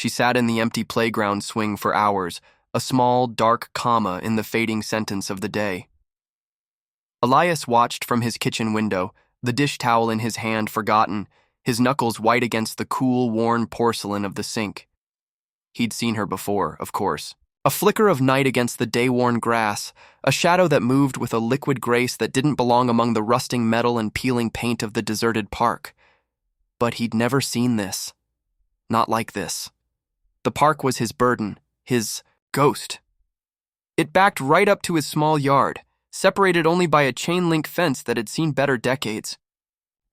She sat in the empty playground swing for hours, a small, dark comma in the fading sentence of the day. Elias watched from his kitchen window, the dish towel in his hand forgotten, his knuckles white against the cool, worn porcelain of the sink. He'd seen her before, of course. A flicker of night against the day-worn grass, a shadow that moved with a liquid grace that didn't belong among the rusting metal and peeling paint of the deserted park. But he'd never seen this. Not like this. The park was his burden, his ghost. It backed right up to his small yard, separated only by a chain-link fence that had seen better decades.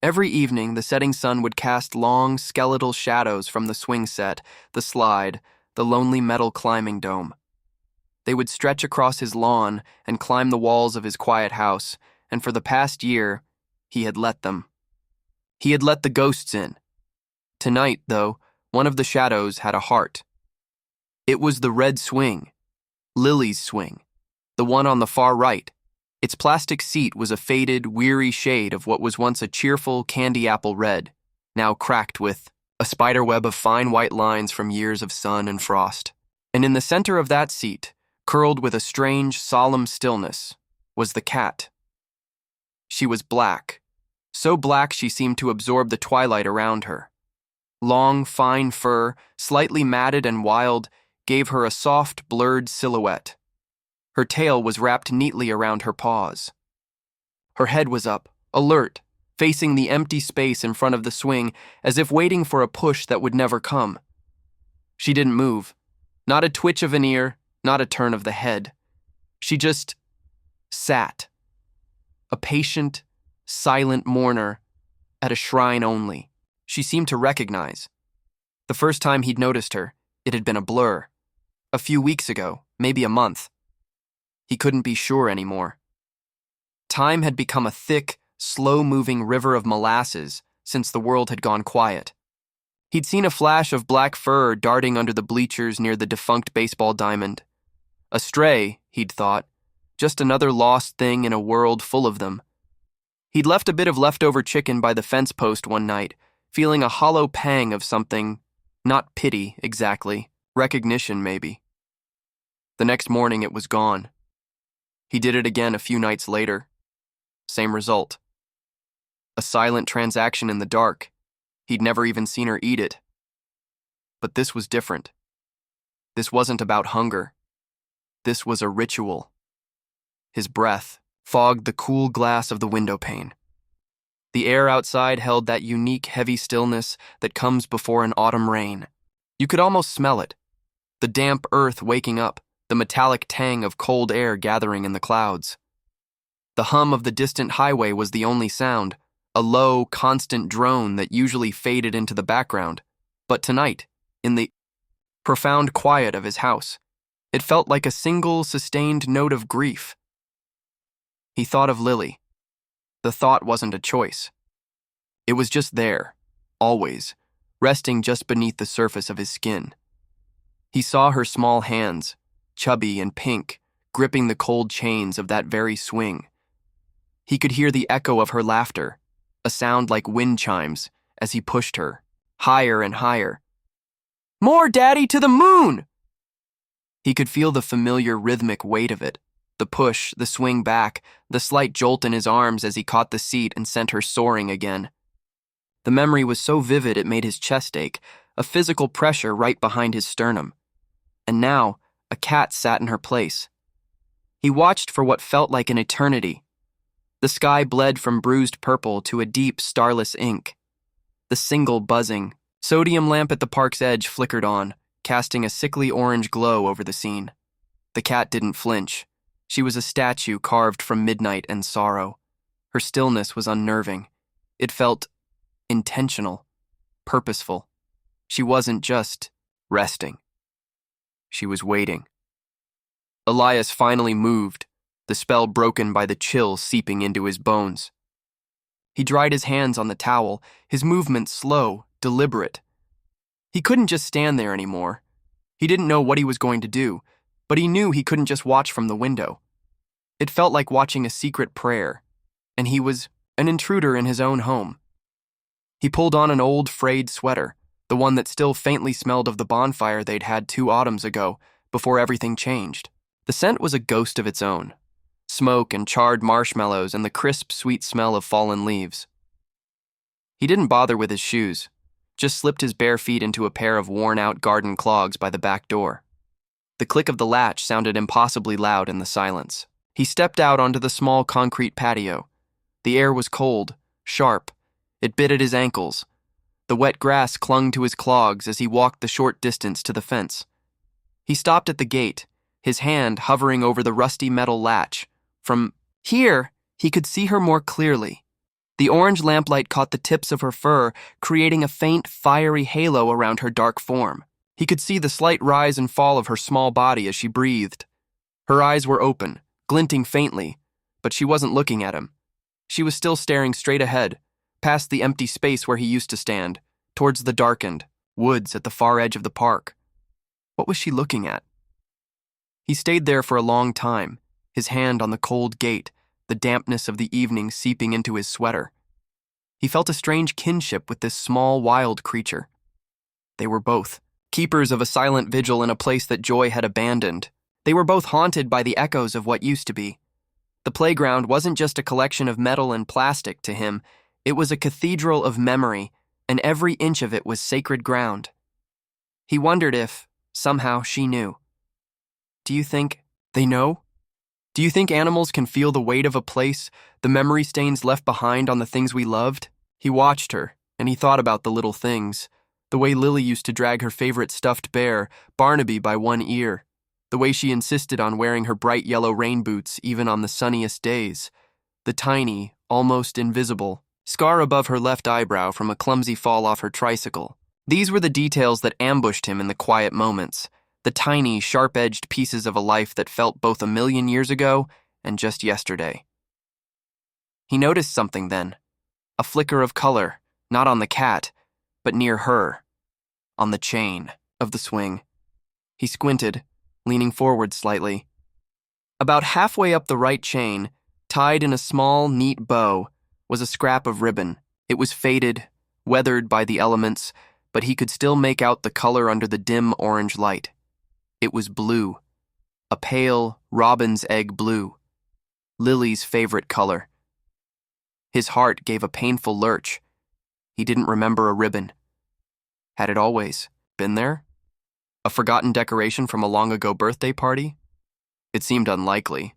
Every evening, the setting sun would cast long, skeletal shadows from the swing set, the slide, the lonely metal climbing dome. They would stretch across his lawn and climb the walls of his quiet house, and for the past year, he had let them. He had let the ghosts in. Tonight, though, one of the shadows had a heart. It was the red swing, Lily's swing, the one on the far right. Its plastic seat was a faded, weary shade of what was once a cheerful candy apple red, now cracked with a spiderweb of fine white lines from years of sun and frost. And in the center of that seat, curled with a strange, solemn stillness, was the cat. She was black, so black she seemed to absorb the twilight around her. Long, fine fur, slightly matted and wild, gave her a soft, blurred silhouette. Her tail was wrapped neatly around her paws. Her head was up, alert, facing the empty space in front of the swing, as if waiting for a push that would never come. She didn't move. Not a twitch of an ear, not a turn of the head. She just sat. A patient, silent mourner at a shrine only. She seemed to recognize. The first time he'd noticed her, it had been a blur. A few weeks ago, maybe a month. He couldn't be sure anymore. Time had become a thick, slow-moving river of molasses since the world had gone quiet. He'd seen a flash of black fur darting under the bleachers near the defunct baseball diamond. A stray, he'd thought, just another lost thing in a world full of them. He'd left a bit of leftover chicken by the fence post one night, feeling a hollow pang of something, not pity exactly, recognition maybe. The next morning it was gone. He did it again a few nights later. Same result. A silent transaction in the dark. He'd never even seen her eat it. But this was different. This wasn't about hunger. This was a ritual. His breath fogged the cool glass of the window pane. The air outside held that unique heavy stillness that comes before an autumn rain. You could almost smell it. The damp earth waking up, the metallic tang of cold air gathering in the clouds. The hum of the distant highway was the only sound, a low, constant drone that usually faded into the background. But tonight, in the profound quiet of his house, it felt like a single, sustained note of grief. He thought of Lily. The thought wasn't a choice. It was just there, always, resting just beneath the surface of his skin. He saw her small hands, chubby and pink, gripping the cold chains of that very swing. He could hear the echo of her laughter, a sound like wind chimes, as he pushed her, higher and higher. "More, Daddy, to the moon!" He could feel the familiar rhythmic weight of it, the push, the swing back, the slight jolt in his arms as he caught the seat and sent her soaring again. The memory was so vivid it made his chest ache, a physical pressure right behind his sternum. And now, a cat sat in her place. He watched for what felt like an eternity. The sky bled from bruised purple to a deep, starless ink. The single buzzing sodium lamp at the park's edge flickered on, casting a sickly orange glow over the scene. The cat didn't flinch. She was a statue carved from midnight and sorrow. Her stillness was unnerving. It felt intentional, purposeful. She wasn't just resting. She was waiting. Elias finally moved, the spell broken by the chill seeping into his bones. He dried his hands on the towel, his movements slow, deliberate. He couldn't just stand there anymore. He didn't know what he was going to do, but he knew he couldn't just watch from the window. It felt like watching a secret prayer, and he was an intruder in his own home. He pulled on an old frayed sweater, the one that still faintly smelled of the bonfire they'd had 2 autumns ago, before everything changed. The scent was a ghost of its own. Smoke and charred marshmallows and the crisp, sweet smell of fallen leaves. He didn't bother with his shoes, just slipped his bare feet into a pair of worn-out garden clogs by the back door. The click of the latch sounded impossibly loud in the silence. He stepped out onto the small concrete patio. The air was cold, sharp. It bit at his ankles. The wet grass clung to his clogs as he walked the short distance to the fence. He stopped at the gate, his hand hovering over the rusty metal latch. From here, he could see her more clearly. The orange lamplight caught the tips of her fur, creating a faint, fiery halo around her dark form. He could see the slight rise and fall of her small body as she breathed. Her eyes were open, glinting faintly, but she wasn't looking at him. She was still staring straight ahead, past the empty space where he used to stand, towards the darkened woods at the far edge of the park. What was she looking at? He stayed there for a long time, his hand on the cold gate, the dampness of the evening seeping into his sweater. He felt a strange kinship with this small, wild creature. They were both keepers of a silent vigil in a place that Joy had abandoned. They were both haunted by the echoes of what used to be. The playground wasn't just a collection of metal and plastic to him, it was a cathedral of memory, and every inch of it was sacred ground. He wondered if, somehow, she knew. Do you think they know? Do you think animals can feel the weight of a place, the memory stains left behind on the things we loved? He watched her, and he thought about the little things. The way Lily used to drag her favorite stuffed bear, Barnaby, by one ear. The way she insisted on wearing her bright yellow rain boots even on the sunniest days. The tiny, almost invisible, scar above her left eyebrow from a clumsy fall off her tricycle. These were the details that ambushed him in the quiet moments. The tiny, sharp-edged pieces of a life that felt both 1,000,000 years ago and just yesterday. He noticed something then. A flicker of color, not on the cat, but near her, on the chain of the swing. He squinted, leaning forward slightly. About halfway up the right chain, tied in a small, neat bow, was a scrap of ribbon. It was faded, weathered by the elements, but he could still make out the color under the dim orange light. It was blue, a pale robin's egg blue, Lily's favorite color. His heart gave a painful lurch. He didn't remember a ribbon. Had it always been there? A forgotten decoration from a long-ago birthday party? It seemed unlikely.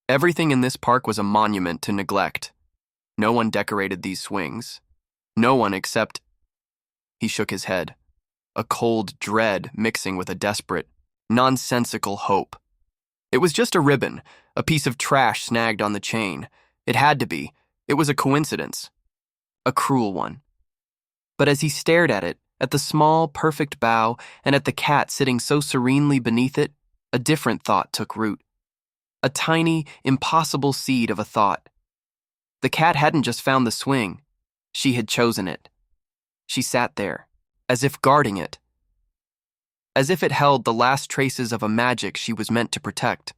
Everything in this park was a monument to neglect. No one decorated these swings. No one except... He shook his head, a cold dread mixing with a desperate, nonsensical hope. It was just a ribbon, a piece of trash snagged on the chain. It had to be. It was a coincidence. A cruel one. But as he stared at it, at the small, perfect bow, and at the cat sitting so serenely beneath it, a different thought took root. A tiny, impossible seed of a thought. The cat hadn't just found the swing. She had chosen it. She sat there, as if guarding it. As if it held the last traces of a magic she was meant to protect.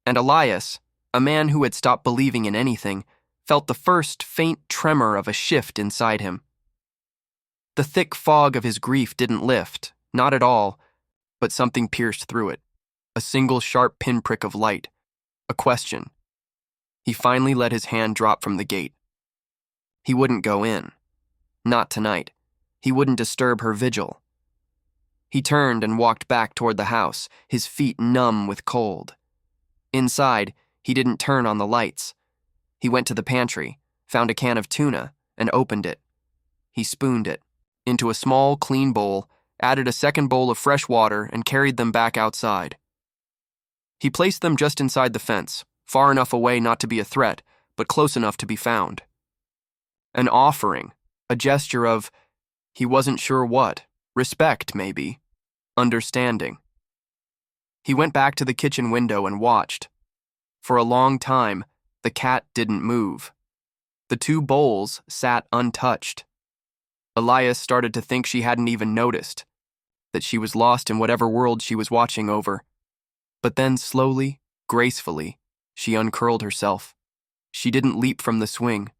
And Elias, a man who had stopped believing in anything, felt the first faint tremor of a shift inside him. The thick fog of his grief didn't lift, not at all, but something pierced through it. A single sharp pinprick of light. A question. He finally let his hand drop from the gate. He wouldn't go in. Not tonight. He wouldn't disturb her vigil. He turned and walked back toward the house, his feet numb with cold. Inside, he didn't turn on the lights. He went to the pantry, found a can of tuna, and opened it. He spooned it into a small, clean bowl, added a second bowl of fresh water, and carried them back outside. He placed them just inside the fence, far enough away not to be a threat, but close enough to be found. An offering, a gesture of, he wasn't sure what, respect, maybe, understanding. He went back to the kitchen window and watched. For a long time, the cat didn't move. The 2 bowls sat untouched. Elias started to think she hadn't even noticed, that she was lost in whatever world she was watching over. But then slowly, gracefully, she uncurled herself. She didn't leap from the swing.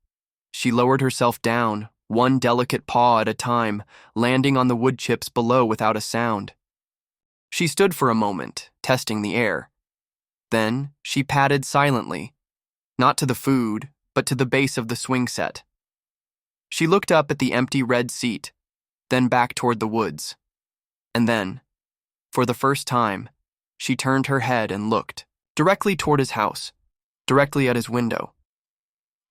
She lowered herself down, one delicate paw at a time, landing on the wood chips below without a sound. She stood for a moment, testing the air. Then she padded silently, not to the food, but to the base of the swing set. She looked up at the empty red seat, then back toward the woods. And then, for the first time, she turned her head and looked, directly toward his house, directly at his window.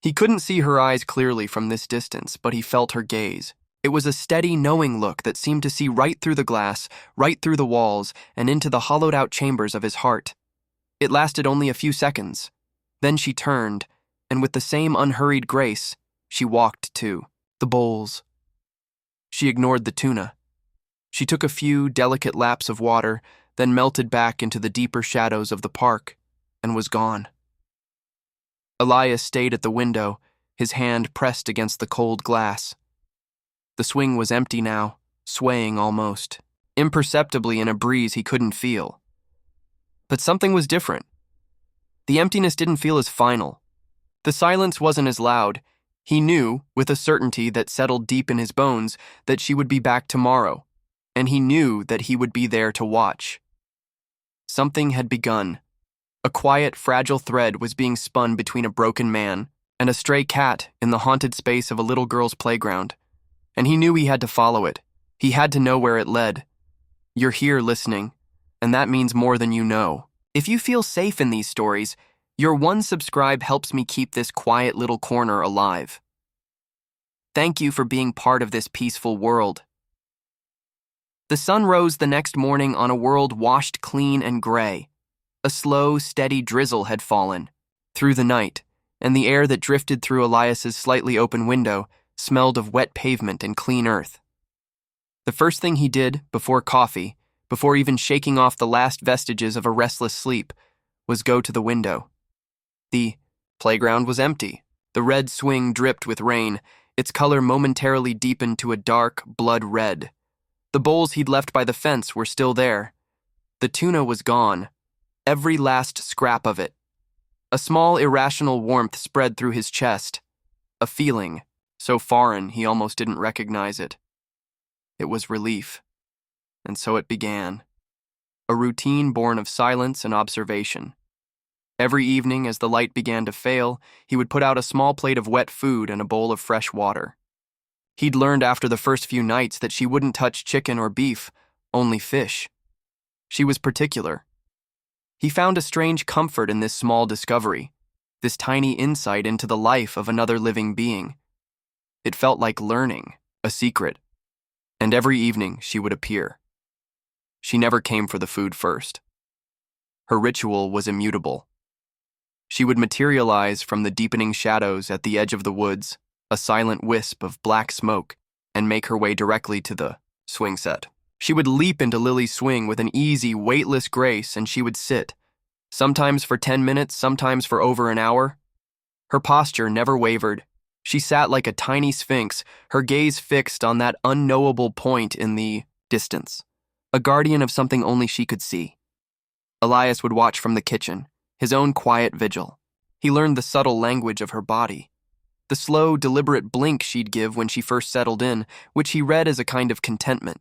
He couldn't see her eyes clearly from this distance, but he felt her gaze. It was a steady, knowing look that seemed to see right through the glass, right through the walls, and into the hollowed-out chambers of his heart. It lasted only a few seconds. Then she turned, and with the same unhurried grace, she walked to the bowls. She ignored the tuna. She took a few delicate laps of water, then melted back into the deeper shadows of the park, and was gone. Elias stayed at the window, his hand pressed against the cold glass. The swing was empty now, swaying almost, imperceptibly in a breeze he couldn't feel. But something was different. The emptiness didn't feel as final. The silence wasn't as loud. He knew, with a certainty that settled deep in his bones, that she would be back tomorrow, and he knew that he would be there to watch. Something had begun. A quiet, fragile thread was being spun between a broken man and a stray cat in the haunted space of a little girl's playground, and he knew he had to follow it. He had to know where it led. You're here listening, and that means more than you know. If you feel safe in these stories, your one subscribe helps me keep this quiet little corner alive. Thank you for being part of this peaceful world. The sun rose the next morning on a world washed clean and gray. A slow, steady drizzle had fallen through the night, and the air that drifted through Elias's slightly open window smelled of wet pavement and clean earth. The first thing he did before coffee, before even shaking off the last vestiges of a restless sleep, was go to the window. The playground was empty. The red swing dripped with rain, its color momentarily deepened to a dark, blood red. The bowls he'd left by the fence were still there. The tuna was gone, every last scrap of it. A small, irrational warmth spread through his chest, a feeling so foreign he almost didn't recognize it. It was relief. And so it began. A routine born of silence and observation. Every evening, as the light began to fail, he would put out a small plate of wet food and a bowl of fresh water. He'd learned after the first few nights that she wouldn't touch chicken or beef, only fish. She was particular. He found a strange comfort in this small discovery, this tiny insight into the life of another living being. It felt like learning, a secret. And every evening she would appear. She never came for the food first. Her ritual was immutable. She would materialize from the deepening shadows at the edge of the woods, a silent wisp of black smoke, and make her way directly to the swing set. She would leap into Lily's swing with an easy, weightless grace, and she would sit, sometimes for 10 minutes, sometimes for over an hour. Her posture never wavered. She sat like a tiny sphinx, her gaze fixed on that unknowable point in the distance, a guardian of something only she could see. Elias would watch from the kitchen, his own quiet vigil. He learned the subtle language of her body, the slow, deliberate blink she'd give when she first settled in, which he read as a kind of contentment.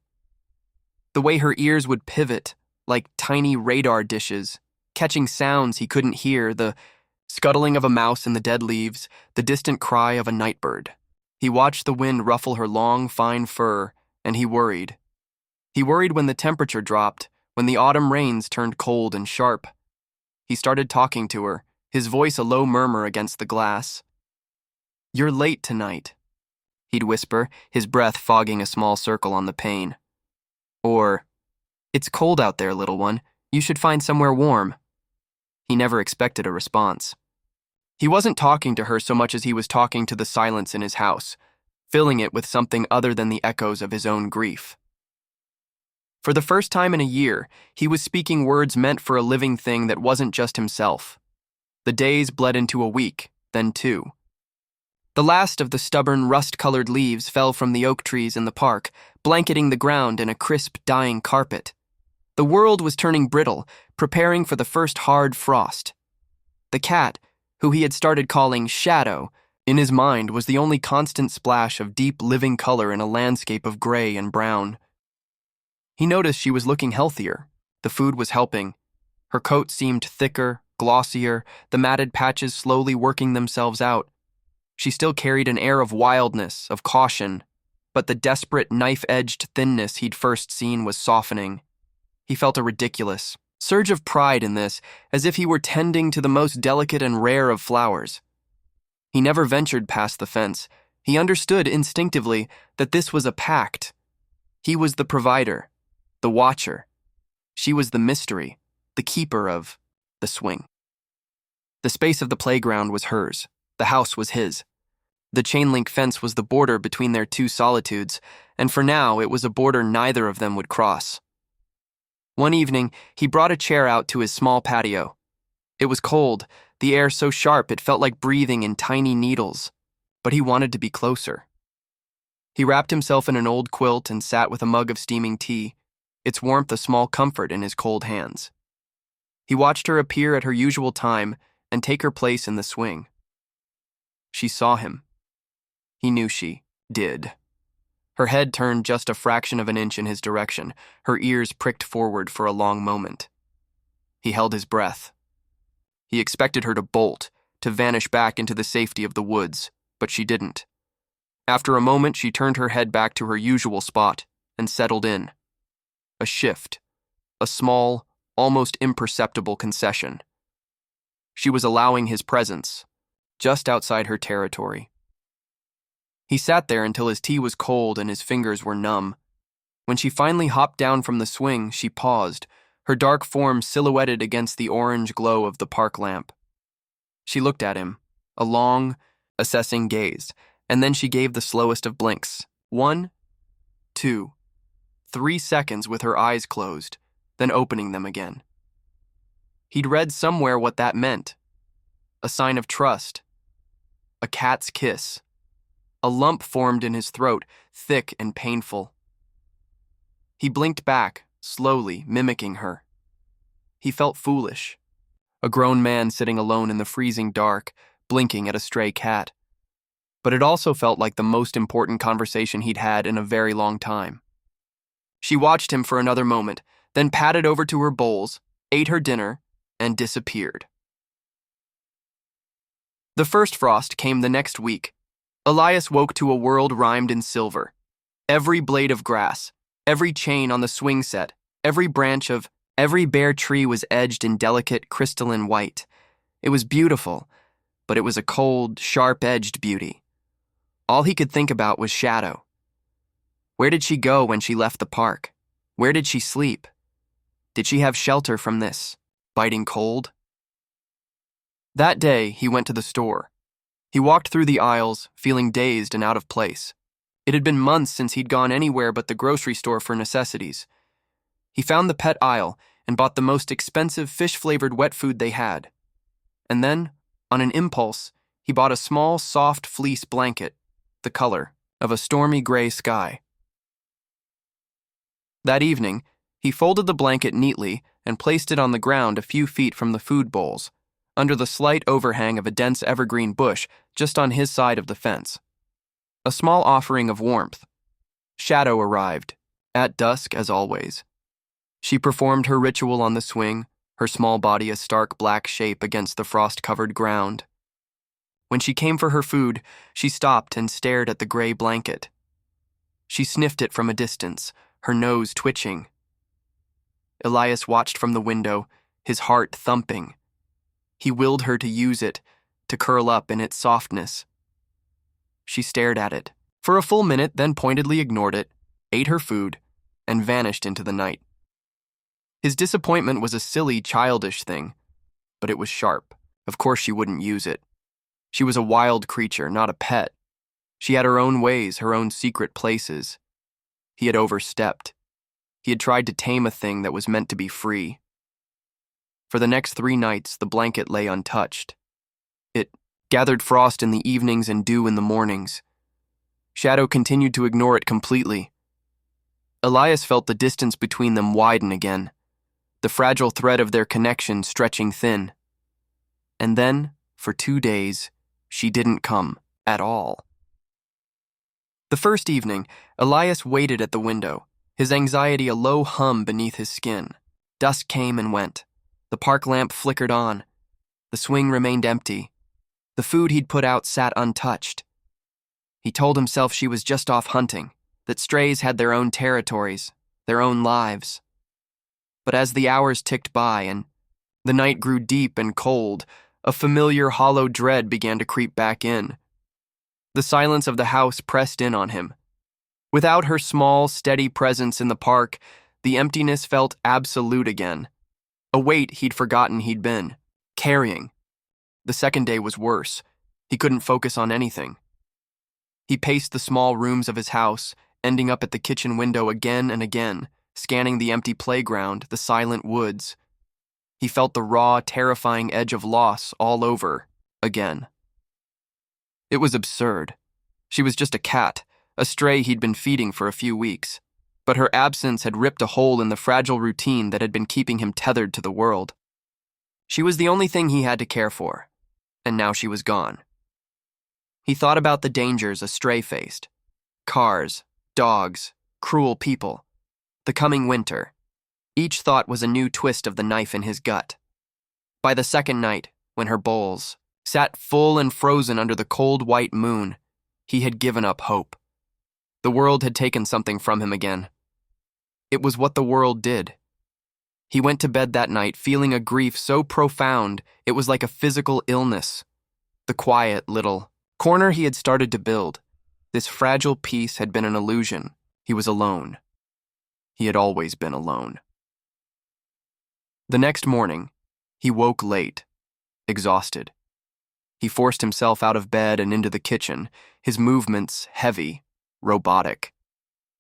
The way her ears would pivot, like tiny radar dishes, catching sounds he couldn't hear, the scuttling of a mouse in the dead leaves, the distant cry of a nightbird. He watched the wind ruffle her long, fine fur, and he worried. He worried when the temperature dropped, when the autumn rains turned cold and sharp. He started talking to her, his voice a low murmur against the glass. "You're late tonight," he'd whisper, his breath fogging a small circle on the pane. Or, "It's cold out there, little one. You should find somewhere warm." He never expected a response. He wasn't talking to her so much as he was talking to the silence in his house, filling it with something other than the echoes of his own grief. For the first time in a year, he was speaking words meant for a living thing that wasn't just himself. The days bled into a week, then two. The last of the stubborn, rust-colored leaves fell from the oak trees in the park, blanketing the ground in a crisp, dying carpet. The world was turning brittle, preparing for the first hard frost. The cat, who he had started calling Shadow, In his mind was the only constant splash of deep, living color in a landscape of gray and brown. He noticed she was looking healthier. The food was helping. Her coat seemed thicker, glossier, the matted patches slowly working themselves out. She still carried an air of wildness, of caution, but the desperate, knife-edged thinness he'd first seen was softening. He felt a ridiculous surge of pride in this, as if he were tending to the most delicate and rare of flowers. He never ventured past the fence. He understood instinctively that this was a pact. He was the provider, the watcher. She was the mystery, the keeper of the swing. The space of the playground was hers. The house was his. The chain-link fence was the border between their two solitudes, and for now it was a border neither of them would cross. One evening, he brought a chair out to his small patio. It was cold, the air so sharp it felt like breathing in tiny needles, but he wanted to be closer. He wrapped himself in an old quilt and sat with a mug of steaming tea, its warmth a small comfort in his cold hands. He watched her appear at her usual time and take her place in the swing. She saw him. He knew she did. Her head turned just a fraction of an inch in his direction, her ears pricked forward for a long moment. He held his breath. He expected her to bolt, to vanish back into the safety of the woods, but she didn't. After a moment, she turned her head back to her usual spot and settled in. A shift, a small, almost imperceptible concession. She was allowing his presence, just outside her territory. He sat there until his tea was cold and his fingers were numb. When she finally hopped down from the swing, she paused, her dark form silhouetted against the orange glow of the park lamp. She looked at him, a long, assessing gaze, and then she gave the slowest of blinks. 1, 2, 3 seconds with her eyes closed, then opening them again. He'd read somewhere what that meant. A sign of trust. A cat's kiss. A lump formed in his throat, thick and painful. He blinked back, slowly, mimicking her. He felt foolish. A grown man sitting alone in the freezing dark, blinking at a stray cat. But it also felt like the most important conversation he'd had in a very long time. She watched him for another moment, then padded over to her bowls, ate her dinner, and disappeared. The first frost came the next week. Elias woke to a world rhymed in silver. Every blade of grass, every chain on the swing set, every branch of every bare tree was edged in delicate crystalline white. It was beautiful, but it was a cold, sharp-edged beauty. All he could think about was Shadow. Where did she go when she left the park? Where did she sleep? Did she have shelter from this biting cold? That day, he went to the store. He walked through the aisles, feeling dazed and out of place. It had been months since he'd gone anywhere but the grocery store for necessities. He found the pet aisle and bought the most expensive fish-flavored wet food they had. And then, on an impulse, he bought a small, soft fleece blanket, the color of a stormy gray sky. That evening, he folded the blanket neatly and placed it on the ground a few feet from the food bowls, under the slight overhang of a dense evergreen bush just on his side of the fence. A small offering of warmth. Shadow arrived, at dusk as always. She performed her ritual on the swing, her small body a stark black shape against the frost-covered ground. When she came for her food, she stopped and stared at the gray blanket. She sniffed it from a distance, her nose twitching. Elias watched from the window, his heart thumping. He willed her to use it, to curl up in its softness. She stared at it for a full minute, then pointedly ignored it, ate her food, and vanished into the night. His disappointment was a silly, childish thing, but it was sharp. Of course she wouldn't use it. She was a wild creature, not a pet. She had her own ways, her own secret places. He had overstepped. He had tried to tame a thing that was meant to be free. For the next 3 nights, the blanket lay untouched. It gathered frost in the evenings and dew in the mornings. Shadow continued to ignore it completely. Elias felt the distance between them widen again, the fragile thread of their connection stretching thin. And then, for 2 days, she didn't come. at all. The first evening, Elias waited at the window, his anxiety a low hum beneath his skin. Dusk came and went. The park lamp flickered on. The swing remained empty. The food he'd put out sat untouched. He told himself she was just off hunting, that strays had their own territories, their own lives. But as the hours ticked by and the night grew deep and cold, a familiar hollow dread began to creep back in. The silence of the house pressed in on him. Without her small, steady presence in the park, the emptiness felt absolute again. A weight he'd forgotten he'd been carrying. The second day was worse. He couldn't focus on anything. He paced the small rooms of his house, ending up at the kitchen window again and again, scanning the empty playground, the silent woods. He felt the raw, terrifying edge of loss all over again. It was absurd. She was just a cat, a stray he'd been feeding for a few weeks. But her absence had ripped a hole in the fragile routine that had been keeping him tethered to the world. She was the only thing he had to care for, and now she was gone. He thought about the dangers a stray faced. Cars, dogs, cruel people. The coming winter. Each thought was a new twist of the knife in his gut. By the second night, when her bowls sat full and frozen under the cold white moon, he had given up hope. The world had taken something from him again. It was what the world did. He went to bed that night feeling a grief so profound it was like a physical illness. The quiet little corner he had started to build, this fragile piece had been an illusion. He was alone. He had always been alone. The next morning, he woke late, exhausted. He forced himself out of bed and into the kitchen, his movements heavy, robotic.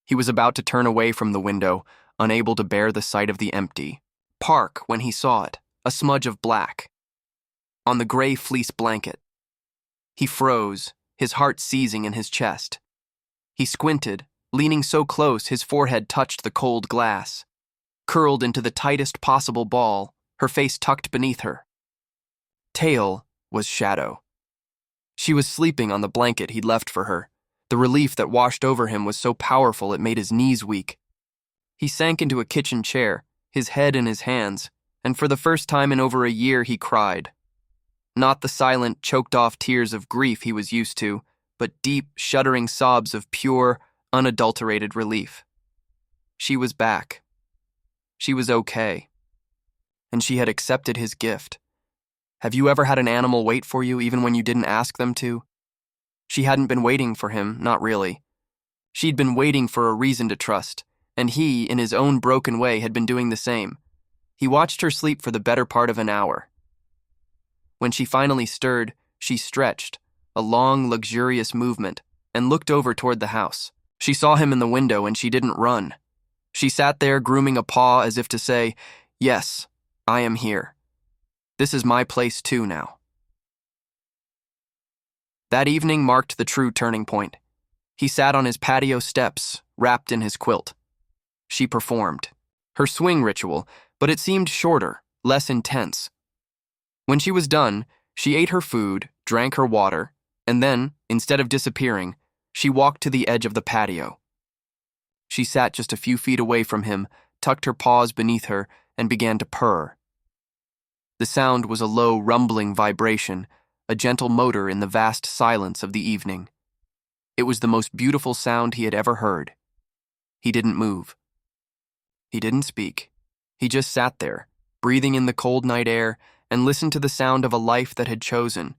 He was about to turn away from the window, unable to bear the sight of the empty park when he saw it, a smudge of black, on the gray fleece blanket. He froze, his heart seizing in his chest. He squinted, leaning so close his forehead touched the cold glass. Curled into the tightest possible ball, her face tucked beneath her. Tail was Shadow. She was sleeping on the blanket he'd left for her. The relief that washed over him was so powerful it made his knees weak. He sank into a kitchen chair, his head in his hands, and for the first time in over a year he cried. Not the silent, choked-off tears of grief he was used to, but deep, shuddering sobs of pure, unadulterated relief. She was back. She was okay. And she had accepted his gift. Have you ever had an animal wait for you even when you didn't ask them to? She hadn't been waiting for him, not really. She'd been waiting for a reason to trust, and he, in his own broken way, had been doing the same. He watched her sleep for the better part of an hour. When she finally stirred, she stretched, a long, luxurious movement, and looked over toward the house. She saw him in the window and she didn't run. She sat there grooming a paw as if to say, "Yes, I am here. This is my place too now." That evening marked the true turning point. He sat on his patio steps, wrapped in his quilt. She performed. Her swing ritual, but it seemed shorter, less intense. When she was done, she ate her food, drank her water, and then, instead of disappearing, she walked to the edge of the patio. She sat just a few feet away from him, tucked her paws beneath her, and began to purr. The sound was a low, rumbling vibration, a gentle motor in the vast silence of the evening. It was the most beautiful sound he had ever heard. He didn't move. He didn't speak. He just sat there, breathing in the cold night air, and listened to the sound of a life that had chosen,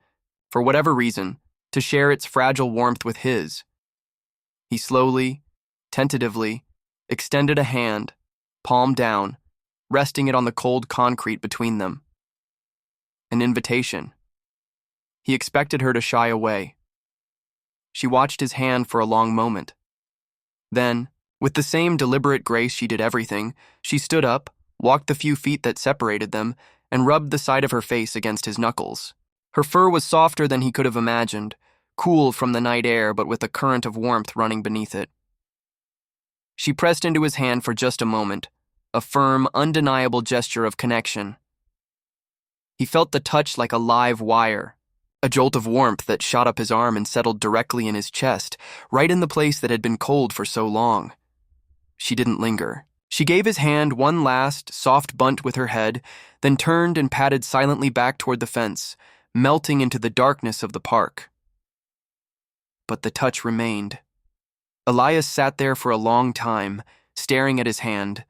for whatever reason, to share its fragile warmth with his. He slowly, tentatively, extended a hand, palm down, resting it on the cold concrete between them. An invitation. He expected her to shy away. She watched his hand for a long moment. Then, with the same deliberate grace she did everything, she stood up, walked the few feet that separated them, and rubbed the side of her face against his knuckles. Her fur was softer than he could have imagined, cool from the night air but with a current of warmth running beneath it. She pressed into his hand for just a moment, a firm, undeniable gesture of connection. He felt the touch like a live wire, A jolt of warmth that shot up his arm and settled directly in his chest, right in the place that had been cold for so long. She didn't linger. She gave his hand one last, soft bunt with her head, then turned and padded silently back toward the fence, melting into the darkness of the park. But the touch remained. Elias sat there for a long time, staring at his hand,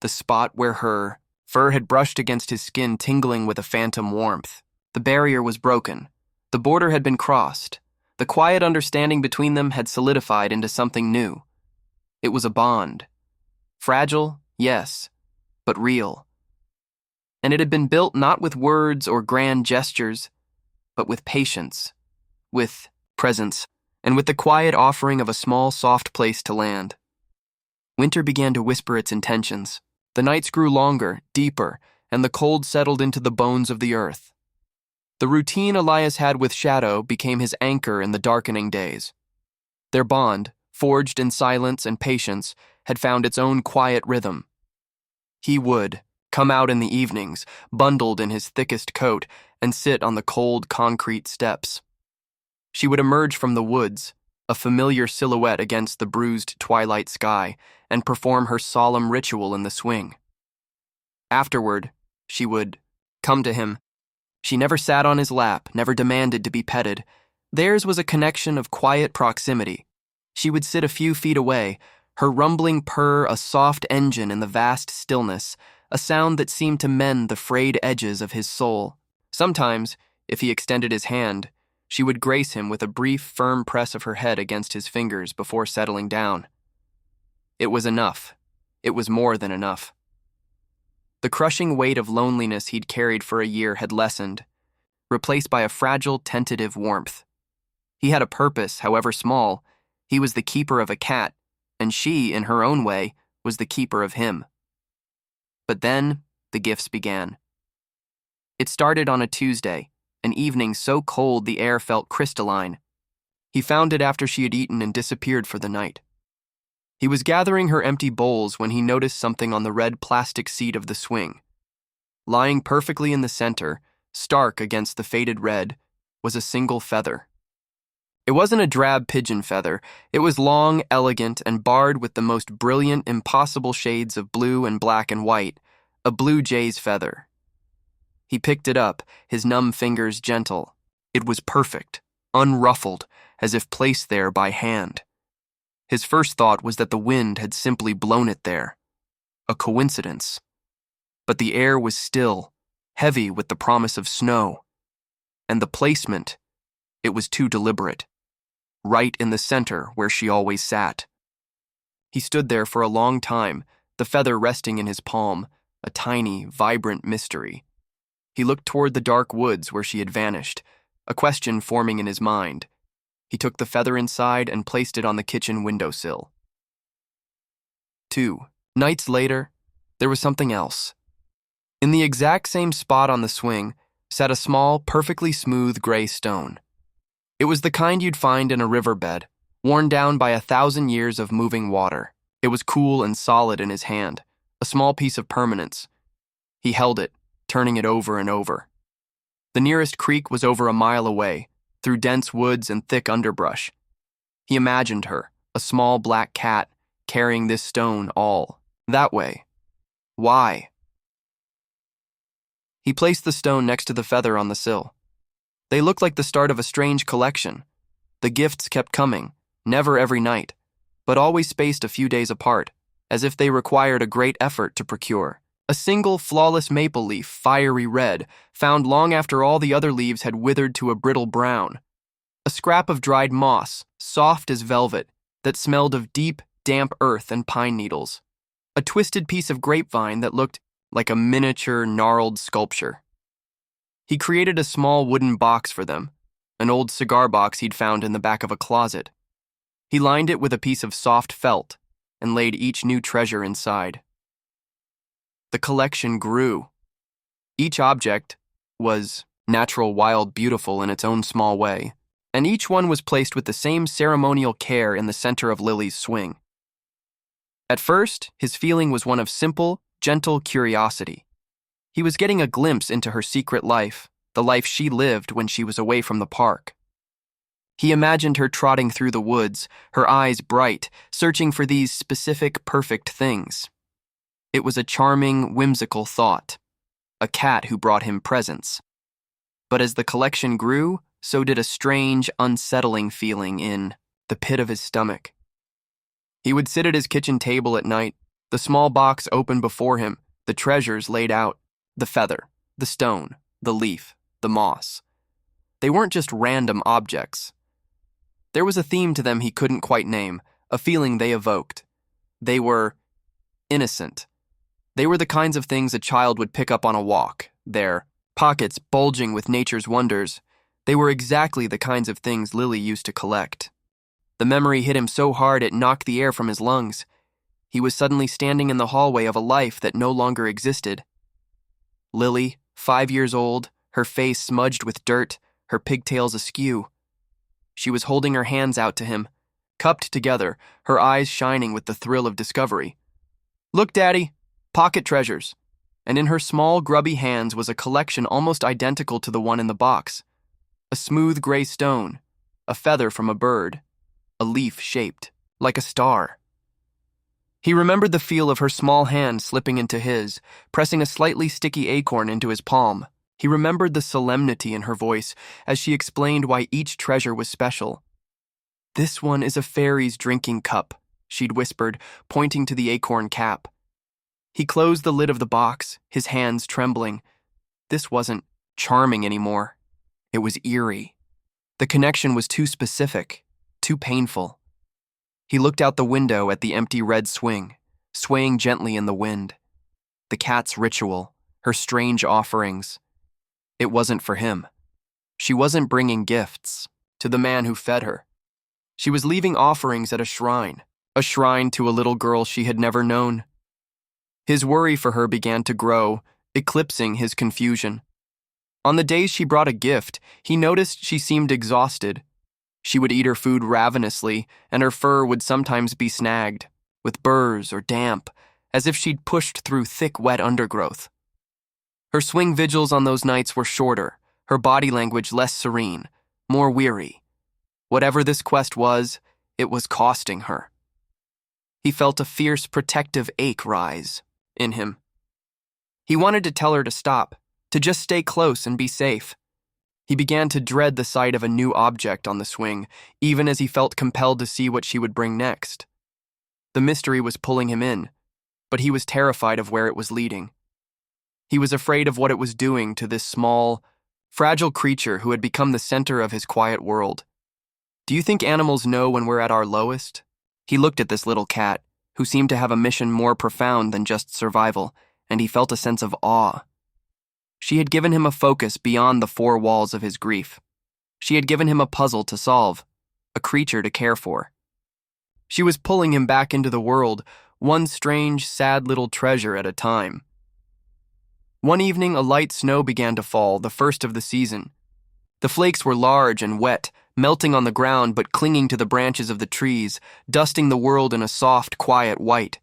the spot where her fur had brushed against his skin tingling with a phantom warmth. The barrier was broken. The border had been crossed. The quiet understanding between them had solidified into something new. It was a bond. Fragile, yes, but real. And it had been built not with words or grand gestures, but with patience, with presence, and with the quiet offering of a small, soft place to land. Winter began to whisper its intentions. The nights grew longer, deeper, and the cold settled into the bones of the earth. The routine Elias had with Shadow became his anchor in the darkening days. Their bond, forged in silence and patience, had found its own quiet rhythm. He would come out in the evenings, bundled in his thickest coat, and sit on the cold concrete steps. She would emerge from the woods, a familiar silhouette against the bruised twilight sky, and perform her solemn ritual in the swing. Afterward, she would come to him. She never sat on his lap, never demanded to be petted. Theirs was a connection of quiet proximity. She would sit a few feet away, her rumbling purr a soft engine in the vast stillness, a sound that seemed to mend the frayed edges of his soul. Sometimes, if he extended his hand, she would grace him with a brief, firm press of her head against his fingers before settling down. It was enough. It was more than enough. The crushing weight of loneliness he'd carried for a year had lessened, replaced by a fragile, tentative warmth. He had a purpose, however small. He was the keeper of a cat, and she, in her own way, was the keeper of him. But then, the gifts began. It started on a Tuesday, an evening so cold the air felt crystalline. He found it after she had eaten and disappeared for the night. He was gathering her empty bowls when he noticed something on the red plastic seat of the swing. Lying perfectly in the center, stark against the faded red, was a single feather. It wasn't a drab pigeon feather. It was long, elegant, and barred with the most brilliant, impossible shades of blue and black and white, a blue jay's feather. He picked it up, his numb fingers gentle. It was perfect, unruffled, as if placed there by hand. His first thought was that the wind had simply blown it there. A coincidence. But the air was still, heavy with the promise of snow. And the placement, it was too deliberate. Right in the center where she always sat. He stood there for a long time, the feather resting in his palm, a tiny, vibrant mystery. He looked toward the dark woods where she had vanished, a question forming in his mind. He took the feather inside and placed it on the kitchen windowsill. 2 nights later, there was something else. In the exact same spot on the swing sat a small, perfectly smooth gray stone. It was the kind you'd find in a riverbed, worn down by 1,000 years of moving water. It was cool and solid in his hand, a small piece of permanence. He held it, turning it over and over. The nearest creek was over a mile away, through dense woods and thick underbrush. He imagined her, a small black cat, carrying this stone all that way. Why? He placed the stone next to the feather on the sill. They looked like the start of a strange collection. The gifts kept coming, never every night, but always spaced a few days apart, as if they required a great effort to procure. A single flawless maple leaf, fiery red, found long after all the other leaves had withered to a brittle brown. A scrap of dried moss, soft as velvet, that smelled of deep, damp earth and pine needles. A twisted piece of grapevine that looked like a miniature, gnarled sculpture. He created a small wooden box for them, an old cigar box he'd found in the back of a closet. He lined it with a piece of soft felt and laid each new treasure inside. The collection grew. Each object was natural, wild, beautiful in its own small way, and each one was placed with the same ceremonial care in the center of Lily's swing. At first, his feeling was one of simple, gentle curiosity. He was getting a glimpse into her secret life, the life she lived when she was away from the park. He imagined her trotting through the woods, her eyes bright, searching for these specific, perfect things. It was a charming, whimsical thought. A cat who brought him presents. But as the collection grew, so did a strange, unsettling feeling in the pit of his stomach. He would sit at his kitchen table at night, the small box open before him, the treasures laid out, the feather, the stone, the leaf, the moss. They weren't just random objects. There was a theme to them he couldn't quite name, a feeling they evoked. They were innocent. They were the kinds of things a child would pick up on a walk, their pockets bulging with nature's wonders. They were exactly the kinds of things Lily used to collect. The memory hit him so hard it knocked the air from his lungs. He was suddenly standing in the hallway of a life that no longer existed. Lily, 5 years old, her face smudged with dirt, her pigtails askew. She was holding her hands out to him, cupped together, her eyes shining with the thrill of discovery. "Look, Daddy, pocket treasures." And in her small, grubby hands was a collection almost identical to the one in the box. A smooth gray stone, a feather from a bird, a leaf shaped like a star. He remembered the feel of her small hand slipping into his, pressing a slightly sticky acorn into his palm. He remembered the solemnity in her voice as she explained why each treasure was special. "This one is a fairy's drinking cup," she'd whispered, pointing to the acorn cap. He closed the lid of the box, his hands trembling. This wasn't charming anymore. It was eerie. The connection was too specific, too painful. He looked out the window at the empty red swing, swaying gently in the wind. The cat's ritual, her strange offerings. It wasn't for him. She wasn't bringing gifts to the man who fed her. She was leaving offerings at a shrine to a little girl she had never known. His worry for her began to grow, eclipsing his confusion. On the days she brought a gift, he noticed she seemed exhausted. She would eat her food ravenously, and her fur would sometimes be snagged, with burrs or damp, as if she'd pushed through thick, wet undergrowth. Her swing vigils on those nights were shorter, her body language less serene, more weary. Whatever this quest was, it was costing her. He felt a fierce protective ache rise in him. He wanted to tell her to stop, to just stay close and be safe. He began to dread the sight of a new object on the swing, even as he felt compelled to see what she would bring next. The mystery was pulling him in, but he was terrified of where it was leading. He was afraid of what it was doing to this small, fragile creature who had become the center of his quiet world. "Do you think animals know when we're at our lowest?" He looked at this little cat, who seemed to have a mission more profound than just survival, and he felt a sense of awe. She had given him a focus beyond the four walls of his grief. She had given him a puzzle to solve, a creature to care for. She was pulling him back into the world, one strange, sad little treasure at a time. One evening, a light snow began to fall, the first of the season. The flakes were large and wet, melting on the ground but clinging to the branches of the trees, dusting the world in a soft, quiet white.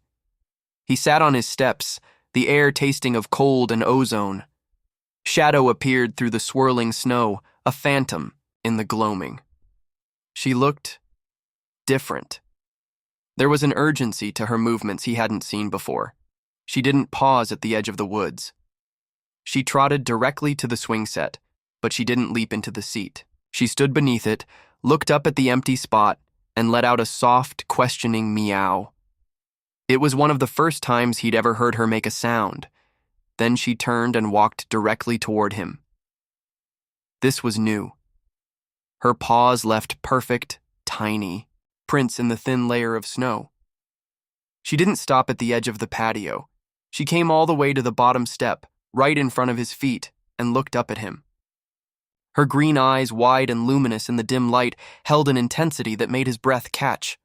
He sat on his steps, the air tasting of cold and ozone. Shadow appeared through the swirling snow, a phantom in the gloaming. She looked different. There was an urgency to her movements he hadn't seen before. She didn't pause at the edge of the woods. She trotted directly to the swing set, but she didn't leap into the seat. She stood beneath it, looked up at the empty spot, and let out a soft, questioning meow. It was one of the first times he'd ever heard her make a sound. Then she turned and walked directly toward him. This was new. Her paws left perfect, tiny prints in the thin layer of snow. She didn't stop at the edge of the patio. She came all the way to the bottom step, right in front of his feet, and looked up at him. Her green eyes, wide and luminous in the dim light, held an intensity that made his breath catch.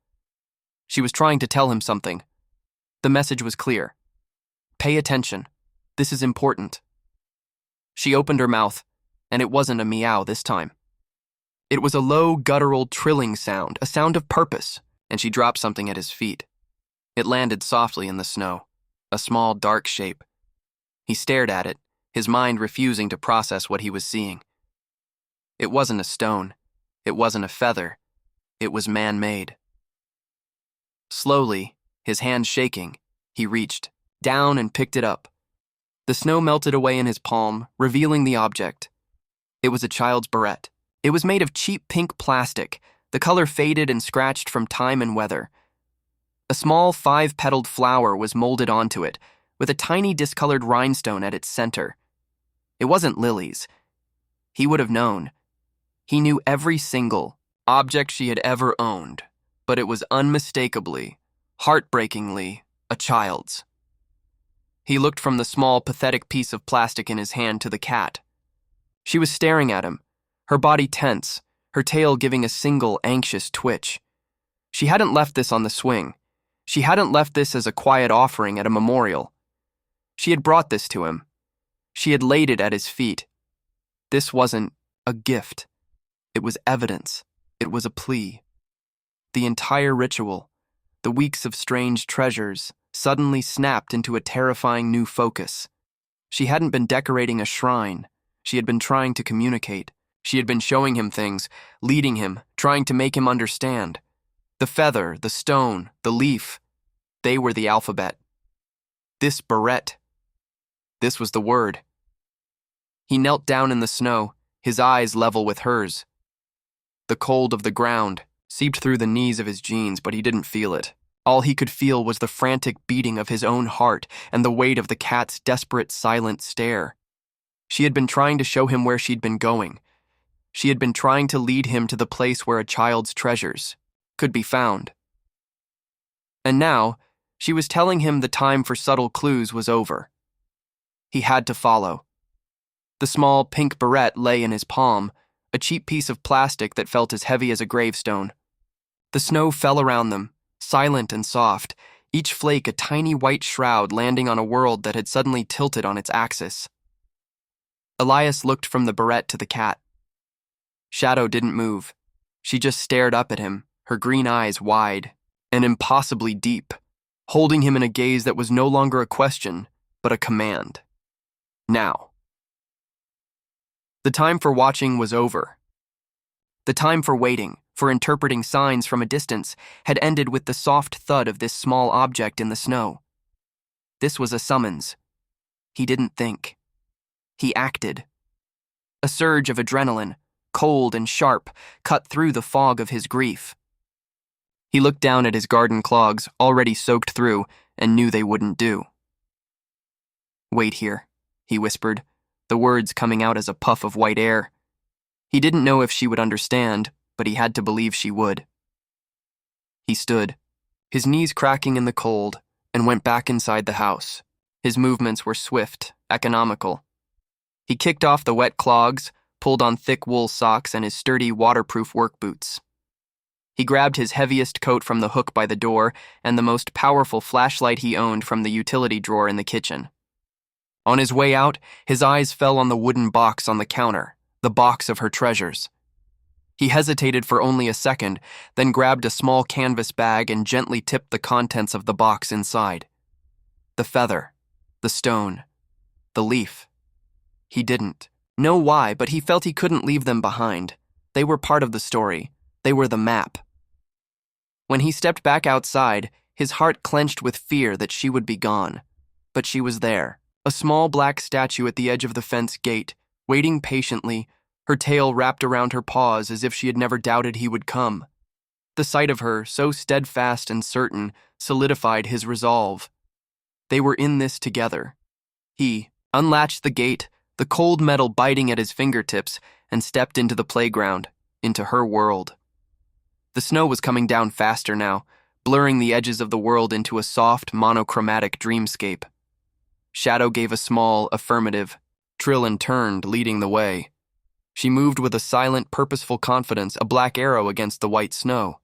She was trying to tell him something. The message was clear. Pay attention. This is important. She opened her mouth, and it wasn't a meow this time. It was a low, guttural, trilling sound, a sound of purpose, and she dropped something at his feet. It landed softly in the snow, a small, dark shape. He stared at it, his mind refusing to process what he was seeing. It wasn't a stone. It wasn't a feather. It was man-made. Slowly, his hand shaking, he reached down and picked it up. The snow melted away in his palm, revealing the object. It was a child's barrette. It was made of cheap pink plastic, the color faded and scratched from time and weather. A small 5-petaled flower was molded onto it, with a tiny discolored rhinestone at its center. It wasn't lilies. He would have known. He knew every single object she had ever owned, but it was unmistakably, heartbreakingly, a child's. He looked from the small, pathetic piece of plastic in his hand to the cat. She was staring at him, her body tense, her tail giving a single anxious twitch. She hadn't left this on the swing. She hadn't left this as a quiet offering at a memorial. She had brought this to him. She had laid it at his feet. This wasn't a gift. It was evidence. It was a plea. The entire ritual, the weeks of strange treasures, suddenly snapped into a terrifying new focus. She hadn't been decorating a shrine. She had been trying to communicate. She had been showing him things, leading him, trying to make him understand. The feather, the stone, the leaf, they were the alphabet. This barrette. This was the word. He knelt down in the snow, his eyes level with hers. The cold of the ground seeped through the knees of his jeans, but he didn't feel it. All he could feel was the frantic beating of his own heart and the weight of the cat's desperate, silent stare. She had been trying to show him where she'd been going. She had been trying to lead him to the place where a child's treasures could be found. And now, she was telling him the time for subtle clues was over. He had to follow. The small pink barrette lay in his palm, a cheap piece of plastic that felt as heavy as a gravestone. The snow fell around them, silent and soft, each flake a tiny white shroud landing on a world that had suddenly tilted on its axis. Elias looked from the barrette to the cat. Shadow didn't move. She just stared up at him, her green eyes wide and impossibly deep, holding him in a gaze that was no longer a question, but a command. Now. The time for watching was over. The time for waiting, for interpreting signs from a distance, had ended with the soft thud of this small object in the snow. This was a summons. He didn't think. He acted. A surge of adrenaline, cold and sharp, cut through the fog of his grief. He looked down at his garden clogs, already soaked through, and knew they wouldn't do. "Wait here," he whispered, the words coming out as a puff of white air. He didn't know if she would understand, but he had to believe she would. He stood, his knees cracking in the cold, and went back inside the house. His movements were swift, economical. He kicked off the wet clogs, pulled on thick wool socks and his sturdy, waterproof work boots. He grabbed his heaviest coat from the hook by the door and the most powerful flashlight he owned from the utility drawer in the kitchen. On his way out, his eyes fell on the wooden box on the counter, the box of her treasures. He hesitated for only a second, then grabbed a small canvas bag and gently tipped the contents of the box inside. The feather, the stone, the leaf. He didn't know why, but he felt he couldn't leave them behind. They were part of the story. They were the map. When he stepped back outside, his heart clenched with fear that she would be gone. But she was there, a small black statue at the edge of the fence gate, waiting patiently, her tail wrapped around her paws as if she had never doubted he would come. The sight of her, so steadfast and certain, solidified his resolve. They were in this together. He unlatched the gate, the cold metal biting at his fingertips, and stepped into the playground, into her world. The snow was coming down faster now, blurring the edges of the world into a soft, monochromatic dreamscape. Shadow gave a small, affirmative. Trillin turned, leading the way. She moved with a silent, purposeful confidence, a black arrow against the white snow.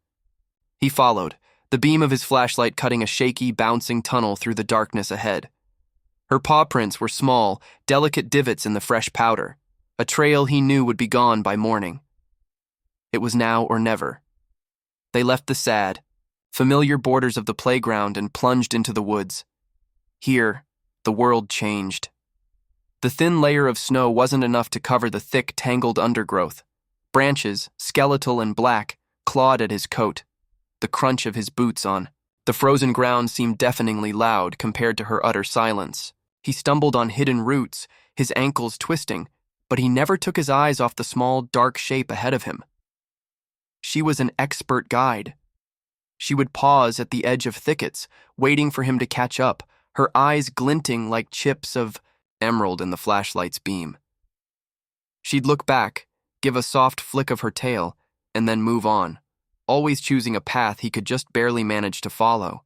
He followed, the beam of his flashlight cutting a shaky, bouncing tunnel through the darkness ahead. Her paw prints were small, delicate divots in the fresh powder, a trail he knew would be gone by morning. It was now or never. They left the sad, familiar borders of the playground and plunged into the woods. Here, the world changed. The The thin layer of snow wasn't enough to cover the thick, tangled undergrowth. Branches, skeletal and black, clawed at his coat, the crunch of his boots on. The frozen ground seemed deafeningly loud compared to her utter silence. He stumbled on hidden roots, his ankles twisting, but he never took his eyes off the small, dark shape ahead of him. She was an expert guide. She would pause at the edge of thickets, waiting for him to catch up, her eyes glinting like chips of emerald in the flashlight's beam. She'd look back, give a soft flick of her tail, and then move on, always choosing a path he could just barely manage to follow.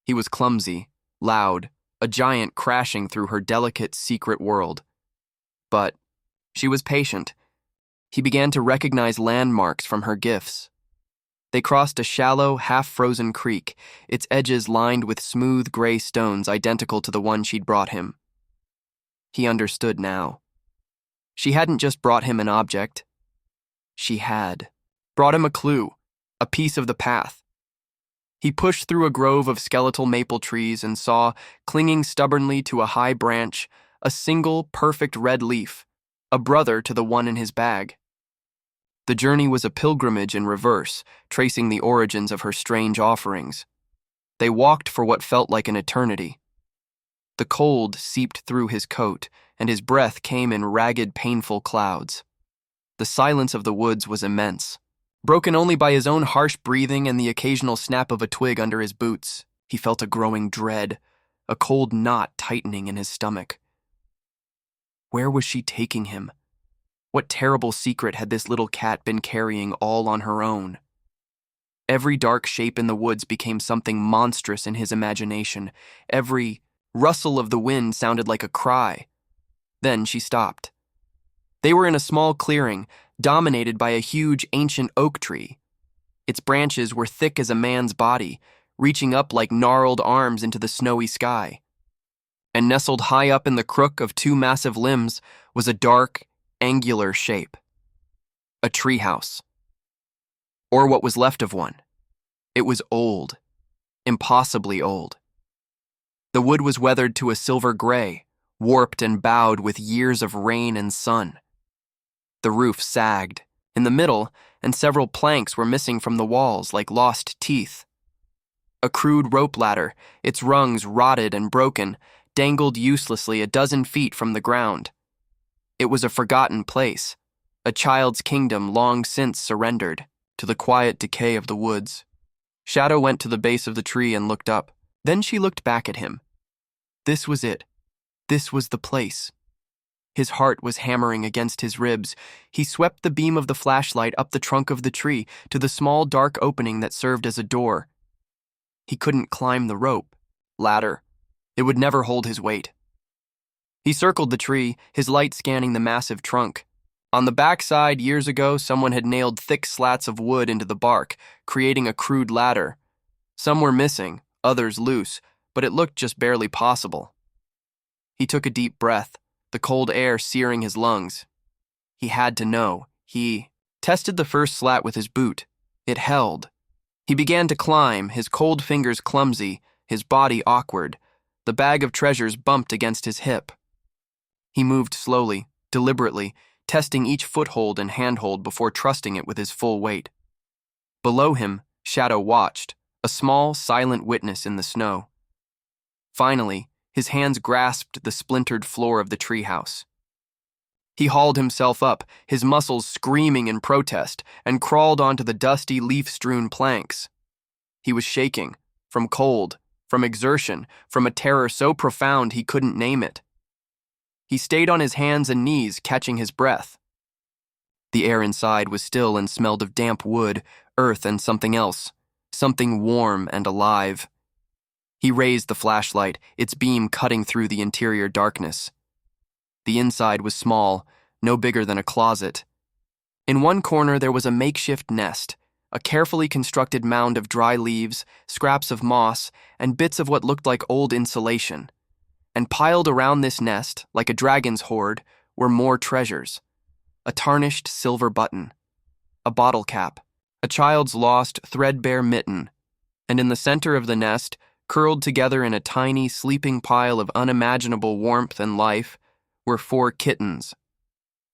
He was clumsy, loud, a giant crashing through her delicate, secret world. But she was patient. He began to recognize landmarks from her gifts. They crossed a shallow, half-frozen creek, its edges lined with smooth gray stones identical to the one she'd brought him. He understood now. She hadn't just brought him an object. She had brought him a clue, a piece of the path. He pushed through a grove of skeletal maple trees and saw, clinging stubbornly to a high branch, a single, perfect red leaf, a brother to the one in his bag. The journey was a pilgrimage in reverse, tracing the origins of her strange offerings. They walked for what felt like an eternity. The cold seeped through his coat, and his breath came in ragged, painful clouds. The silence of the woods was immense, broken only by his own harsh breathing and the occasional snap of a twig under his boots. He felt a growing dread, a cold knot tightening in his stomach. Where was she taking him? What terrible secret had this little cat been carrying all on her own? Every dark shape in the woods became something monstrous in his imagination. Every rustle of the wind sounded like a cry. Then she stopped. They were in a small clearing, dominated by a huge ancient oak tree. Its branches were thick as a man's body, reaching up like gnarled arms into the snowy sky. And nestled high up in the crook of two massive limbs was a dark, angular shape. A treehouse. Or what was left of one. It was old, impossibly old. The wood was weathered to a silver gray, warped and bowed with years of rain and sun. The roof sagged. In the middle, and several planks were missing from the walls like lost teeth. A crude rope ladder, its rungs rotted and broken, dangled uselessly a dozen feet from the ground. It was a forgotten place, a child's kingdom long since surrendered to the quiet decay of the woods. Shadow went to the base of the tree and looked up. Then she looked back at him. This was it. This was the place. His heart was hammering against his ribs. He swept the beam of the flashlight up the trunk of the tree to the small dark opening that served as a door. He couldn't climb the rope, ladder. It would never hold his weight. He circled the tree, his light scanning the massive trunk. On the backside, years ago, someone had nailed thick slats of wood into the bark, creating a crude ladder. Some were missing, others loose, but it looked just barely possible. He took a deep breath, the cold air searing his lungs. He had to know. He tested the first slat with his boot. It held. He began to climb, his cold fingers clumsy, his body awkward. The bag of treasures bumped against his hip. He moved slowly, deliberately, testing each foothold and handhold before trusting it with his full weight. Below him, Shadow watched, a small, silent witness in the snow. Finally, his hands grasped the splintered floor of the treehouse. He hauled himself up, his muscles screaming in protest, and crawled onto the dusty, leaf-strewn planks. He was shaking, from cold, from exertion, from a terror so profound he couldn't name it. He stayed on his hands and knees, catching his breath. The air inside was still and smelled of damp wood, earth, and something else, something warm and alive. He raised the flashlight, its beam cutting through the interior darkness. The inside was small, no bigger than a closet. In one corner there was a makeshift nest, a carefully constructed mound of dry leaves, scraps of moss, and bits of what looked like old insulation. And piled around this nest, like a dragon's hoard, were more treasures. A tarnished silver button, a bottle cap, a child's lost, threadbare mitten, and in the center of the nest, curled together in a tiny, sleeping pile of unimaginable warmth and life, were 4 kittens.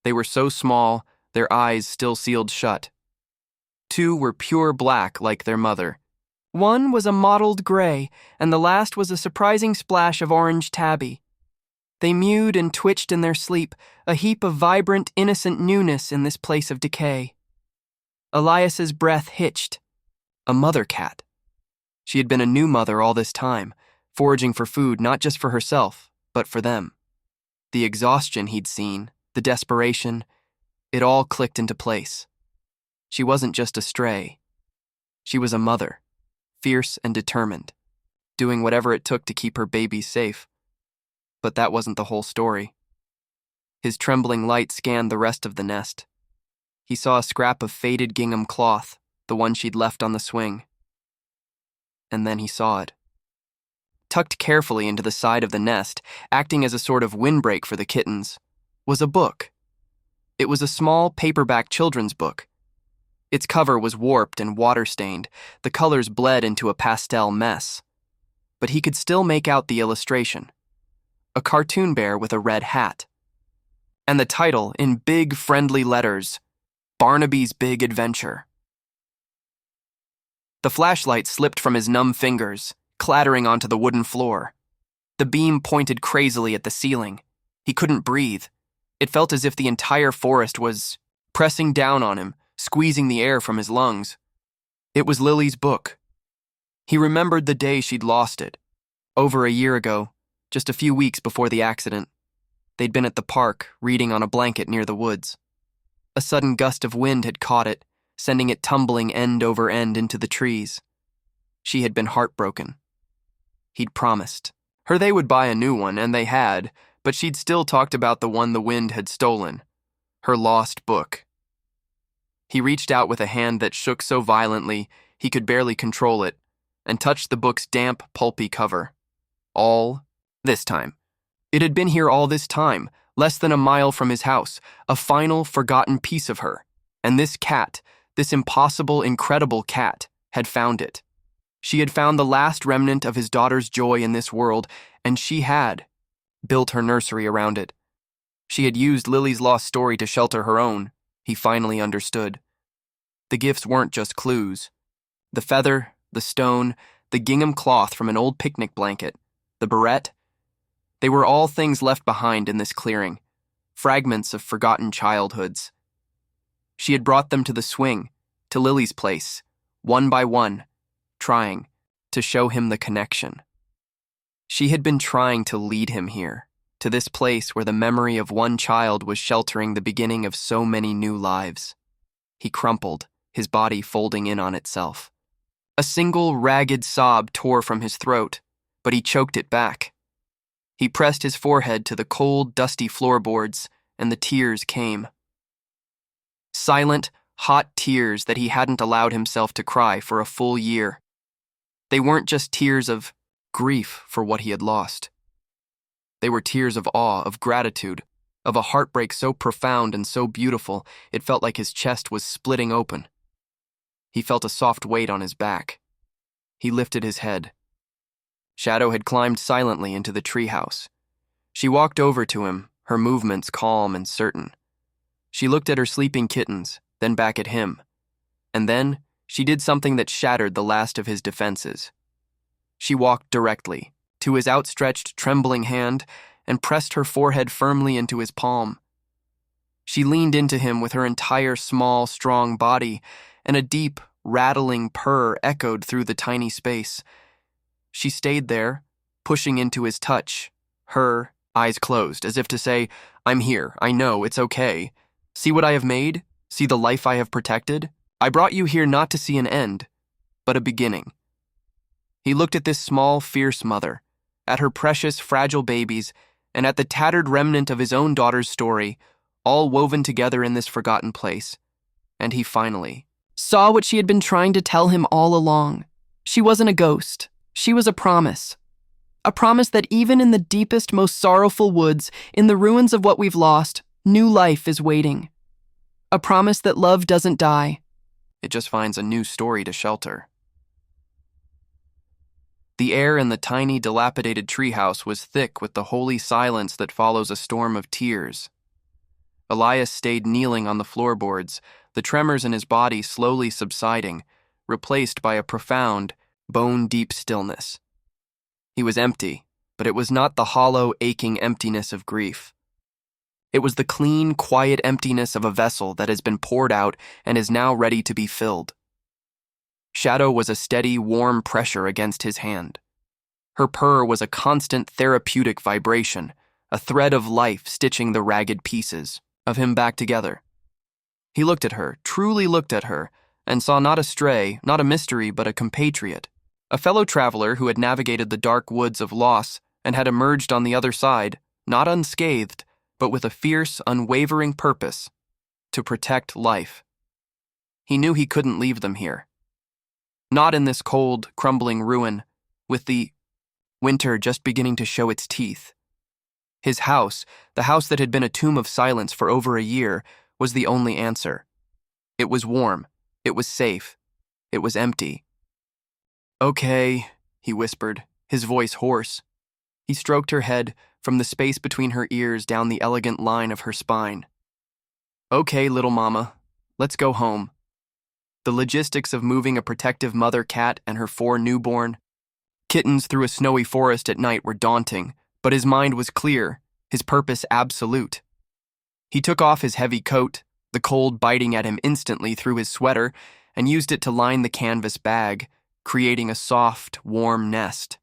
They were so small, their eyes still sealed shut. 2 were pure black like their mother. 1 was a mottled gray, and the last was a surprising splash of orange tabby. They mewed and twitched in their sleep, a heap of vibrant, innocent newness in this place of decay. Elias's breath hitched. A mother cat. She had been a new mother all this time, foraging for food not just for herself, but for them. The exhaustion he'd seen, the desperation, it all clicked into place. She wasn't just a stray. She was a mother, fierce and determined, doing whatever it took to keep her babies safe. But that wasn't the whole story. His trembling light scanned the rest of the nest. He saw a scrap of faded gingham cloth, the one she'd left on the swing. And then he saw it. Tucked carefully into the side of the nest, acting as a sort of windbreak for the kittens, was a book. It was a small paperback children's book. Its cover was warped and water-stained, the colors bled into a pastel mess. But he could still make out the illustration. A cartoon bear with a red hat. And the title, in big, friendly letters, Barnaby's Big Adventure. The flashlight slipped from his numb fingers, clattering onto the wooden floor. The beam pointed crazily at the ceiling. He couldn't breathe. It felt as if the entire forest was pressing down on him, squeezing the air from his lungs. It was Lily's book. He remembered the day she'd lost it. Over a year ago, just a few weeks before the accident. They'd been at the park, reading on a blanket near the woods. A sudden gust of wind had caught it, sending it tumbling end over end into the trees. She had been heartbroken. He'd promised her they would buy a new one, and they had, but she'd still talked about the one the wind had stolen, her lost book. He reached out with a hand that shook so violently he could barely control it, and touched the book's damp, pulpy cover. All this time. It had been here all this time, less than a mile from his house, a final, forgotten piece of her. And this cat, this impossible, incredible cat, had found it. She had found the last remnant of his daughter's joy in this world, and she had built her nursery around it. She had used Lily's lost story to shelter her own. He finally understood. The gifts weren't just clues. The feather, the stone, the gingham cloth from an old picnic blanket, the barrette, they were all things left behind in this clearing, fragments of forgotten childhoods. She had brought them to the swing, to Lily's place, one by one, trying to show him the connection. She had been trying to lead him here, to this place where the memory of one child was sheltering the beginning of so many new lives. He crumpled, his body folding in on itself. A single ragged sob tore from his throat, but he choked it back. He pressed his forehead to the cold, dusty floorboards, and the tears came. Silent, hot tears that he hadn't allowed himself to cry for a full year. They weren't just tears of grief for what he had lost. They were tears of awe, of gratitude, of a heartbreak so profound and so beautiful it felt like his chest was splitting open. He felt a soft weight on his back. He lifted his head. Shadow had climbed silently into the treehouse. She walked over to him, her movements calm and certain. She looked at her sleeping kittens, then back at him. And then she did something that shattered the last of his defenses. She walked directly to his outstretched, trembling hand and pressed her forehead firmly into his palm. She leaned into him with her entire small, strong body, and a deep, rattling purr echoed through the tiny space. She stayed there, pushing into his touch, her eyes closed, as if to say, "I'm here, I know, it's okay. See what I have made? See the life I have protected? I brought you here not to see an end, but a beginning." He looked at this small, fierce mother, at her precious, fragile babies, and at the tattered remnant of his own daughter's story, all woven together in this forgotten place. And he finally saw what she had been trying to tell him all along. She wasn't a ghost. She was a promise. A promise that even in the deepest, most sorrowful woods, in the ruins of what we've lost, new life is waiting. A promise that love doesn't die. It just finds a new story to shelter. The air in the tiny, dilapidated treehouse was thick with the holy silence that follows a storm of tears. Elias stayed kneeling on the floorboards, the tremors in his body slowly subsiding, replaced by a profound, bone-deep stillness. He was empty, but it was not the hollow, aching emptiness of grief. It was the clean, quiet emptiness of a vessel that has been poured out and is now ready to be filled. Shadow was a steady, warm pressure against his hand. Her purr was a constant therapeutic vibration, a thread of life stitching the ragged pieces of him back together. He looked at her, truly looked at her, and saw not a stray, not a mystery, but a compatriot, a fellow traveler who had navigated the dark woods of loss and had emerged on the other side, not unscathed, but with a fierce, unwavering purpose, to protect life. He knew he couldn't leave them here. Not in this cold, crumbling ruin, with the winter just beginning to show its teeth. His house, the house that had been a tomb of silence for over a year, was the only answer. It was warm. It was safe. It was empty. "Okay," he whispered, his voice hoarse. He stroked her head from the space between her ears down the elegant line of her spine. "Okay, little mama, let's go home." The logistics of moving a protective mother cat and her 4 newborn kittens through a snowy forest at night were daunting, but his mind was clear, his purpose absolute. He took off his heavy coat, the cold biting at him instantly through his sweater, and used it to line the canvas bag, creating a soft, warm nest.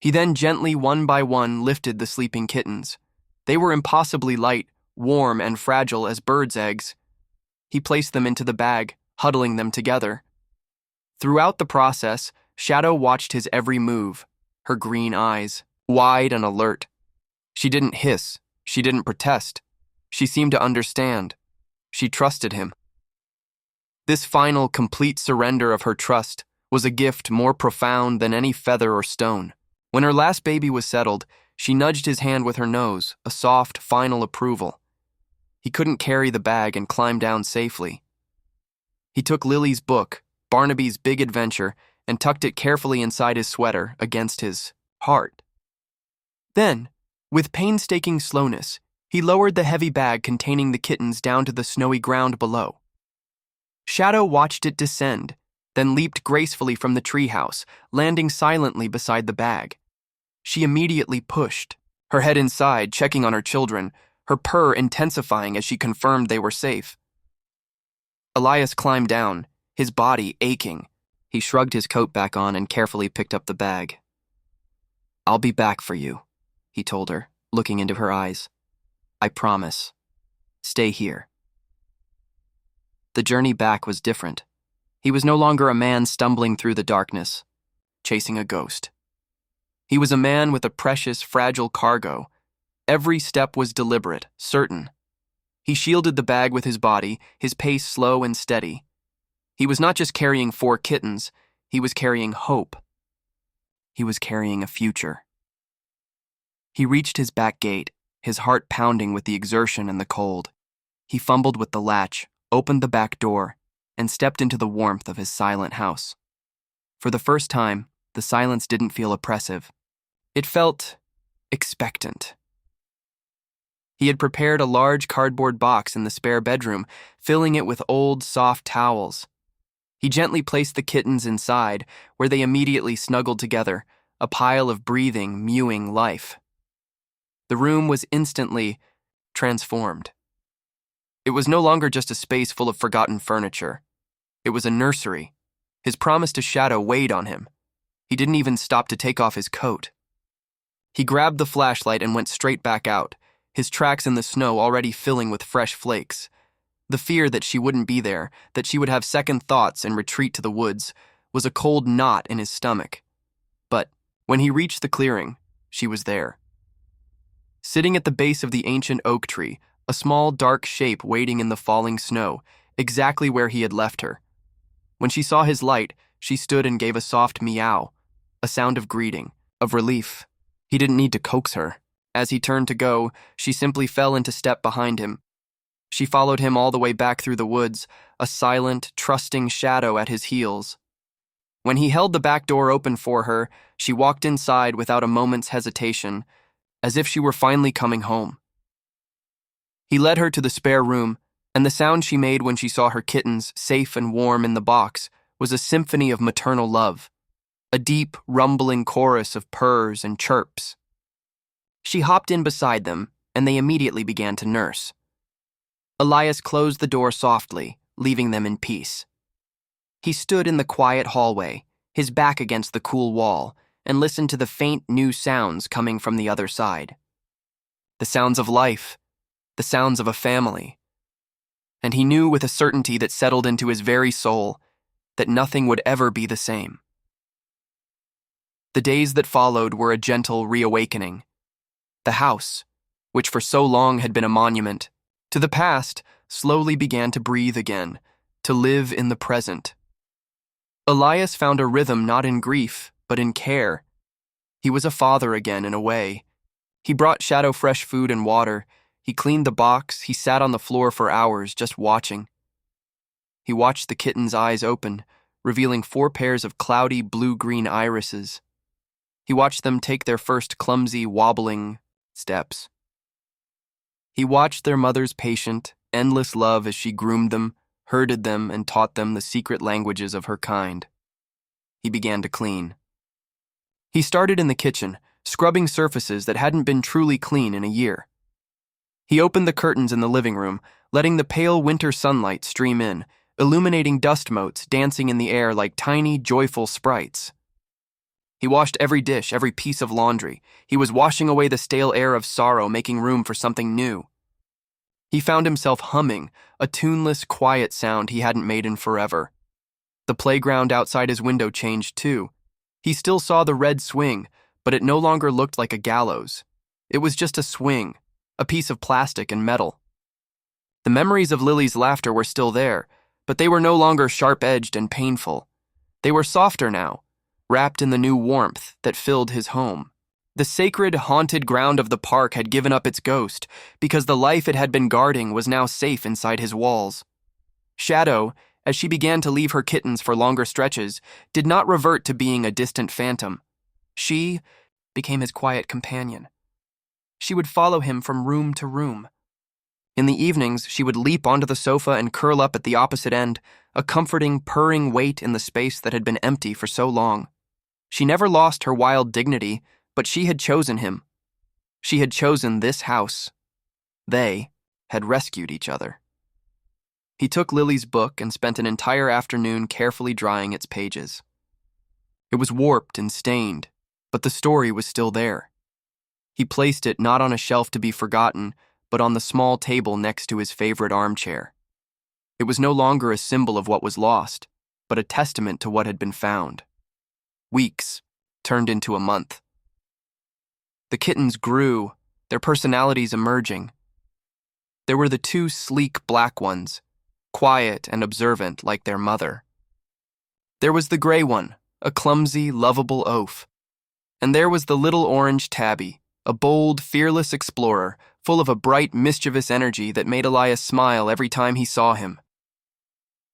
He then gently, one by one, lifted the sleeping kittens. They were impossibly light, warm, and fragile as birds' eggs. He placed them into the bag, huddling them together. Throughout the process, Shadow watched his every move, her green eyes, wide and alert. She didn't hiss, she didn't protest. She seemed to understand. She trusted him. This final, complete surrender of her trust was a gift more profound than any feather or stone. When her last baby was settled, she nudged his hand with her nose, a soft, final approval. He couldn't carry the bag and climb down safely. He took Lily's book, Barnaby's Big Adventure, and tucked it carefully inside his sweater against his heart. Then, with painstaking slowness, he lowered the heavy bag containing the kittens down to the snowy ground below. Shadow watched it descend, then leaped gracefully from the treehouse, landing silently beside the bag. She immediately pushed, her head inside, checking on her children, her purr intensifying as she confirmed they were safe. Elias climbed down, his body aching. He shrugged his coat back on and carefully picked up the bag. "I'll be back for you," he told her, looking into her eyes. "I promise. Stay here." The journey back was different. He was no longer a man stumbling through the darkness, chasing a ghost. He was a man with a precious, fragile cargo. Every step was deliberate, certain. He shielded the bag with his body, his pace slow and steady. He was not just carrying 4 kittens, he was carrying hope. He was carrying a future. He reached his back gate, his heart pounding with the exertion and the cold. He fumbled with the latch, opened the back door, and stepped into the warmth of his silent house. For the first time, the silence didn't feel oppressive. It felt expectant. He had prepared a large cardboard box in the spare bedroom, filling it with old, soft towels. He gently placed the kittens inside, where they immediately snuggled together, a pile of breathing, mewing life. The room was instantly transformed. It was no longer just a space full of forgotten furniture. It was a nursery. His promise to Shadow weighed on him. He didn't even stop to take off his coat. He grabbed the flashlight and went straight back out, his tracks in the snow already filling with fresh flakes. The fear that she wouldn't be there, that she would have second thoughts and retreat to the woods, was a cold knot in his stomach. But when he reached the clearing, she was there. Sitting at the base of the ancient oak tree, a small dark shape waiting in the falling snow, exactly where he had left her. When she saw his light, she stood and gave a soft meow, a sound of greeting, of relief. He didn't need to coax her. As he turned to go, she simply fell into step behind him. She followed him all the way back through the woods, a silent, trusting Shadow at his heels. When he held the back door open for her, she walked inside without a moment's hesitation, as if she were finally coming home. He led her to the spare room, and the sound she made when she saw her kittens safe and warm in the box was a symphony of maternal love, a deep, rumbling chorus of purrs and chirps. She hopped in beside them, and they immediately began to nurse. Elias closed the door softly, leaving them in peace. He stood in the quiet hallway, his back against the cool wall, and listened to the faint new sounds coming from the other side. The sounds of life, the sounds of a family. And he knew with a certainty that settled into his very soul that nothing would ever be the same. The days that followed were a gentle reawakening. The house, which for so long had been a monument to the past, slowly began to breathe again, to live in the present. Elias found a rhythm not in grief, but in care. He was a father again in a way. He brought Shadow fresh food and water. He cleaned the box. He sat on the floor for hours just watching. He watched the kitten's eyes open, revealing 4 pairs of cloudy blue-green irises. He watched them take their first clumsy, wobbling steps. He watched their mother's patient, endless love as she groomed them, herded them, and taught them the secret languages of her kind. He began to clean. He started in the kitchen, scrubbing surfaces that hadn't been truly clean in a year. He opened the curtains in the living room, letting the pale winter sunlight stream in, illuminating dust motes dancing in the air like tiny, joyful sprites. He washed every dish, every piece of laundry. He was washing away the stale air of sorrow, making room for something new. He found himself humming, a tuneless, quiet sound he hadn't made in forever. The playground outside his window changed too. He still saw the red swing, but it no longer looked like a gallows. It was just a swing, a piece of plastic and metal. The memories of Lily's laughter were still there, but they were no longer sharp-edged and painful. They were softer now, wrapped in the new warmth that filled his home. The sacred, haunted ground of the park had given up its ghost because the life it had been guarding was now safe inside his walls. Shadow, as she began to leave her kittens for longer stretches, did not revert to being a distant phantom. She became his quiet companion. She would follow him from room to room. In the evenings, she would leap onto the sofa and curl up at the opposite end, a comforting, purring weight in the space that had been empty for so long. She never lost her wild dignity, but she had chosen him. She had chosen this house. They had rescued each other. He took Lily's book and spent an entire afternoon carefully drying its pages. It was warped and stained, but the story was still there. He placed it not on a shelf to be forgotten, but on the small table next to his favorite armchair. It was no longer a symbol of what was lost, but a testament to what had been found. Weeks turned into a month. The kittens grew, their personalities emerging. There were the 2 sleek black ones, quiet and observant like their mother. There was the gray one, a clumsy, lovable oaf. And there was the little orange tabby, a bold, fearless explorer, full of a bright, mischievous energy that made Elias smile every time he saw him.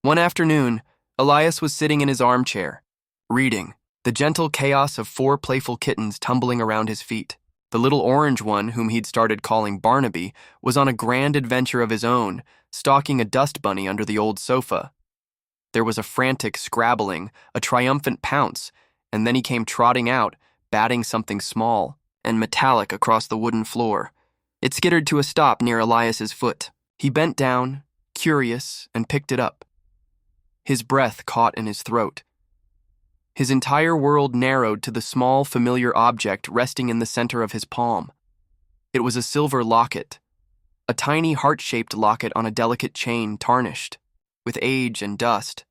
One afternoon, Elias was sitting in his armchair, reading, the gentle chaos of 4 playful kittens tumbling around his feet. The little orange one, whom he'd started calling Barnaby, was on a grand adventure of his own, stalking a dust bunny under the old sofa. There was a frantic scrabbling, a triumphant pounce, and then he came trotting out, batting something small and metallic across the wooden floor. It skittered to a stop near Elias's foot. He bent down, curious, and picked it up. His breath caught in his throat. His entire world narrowed to the small, familiar object resting in the center of his palm. It was a silver locket, a tiny heart-shaped locket on a delicate chain tarnished, with age and dust.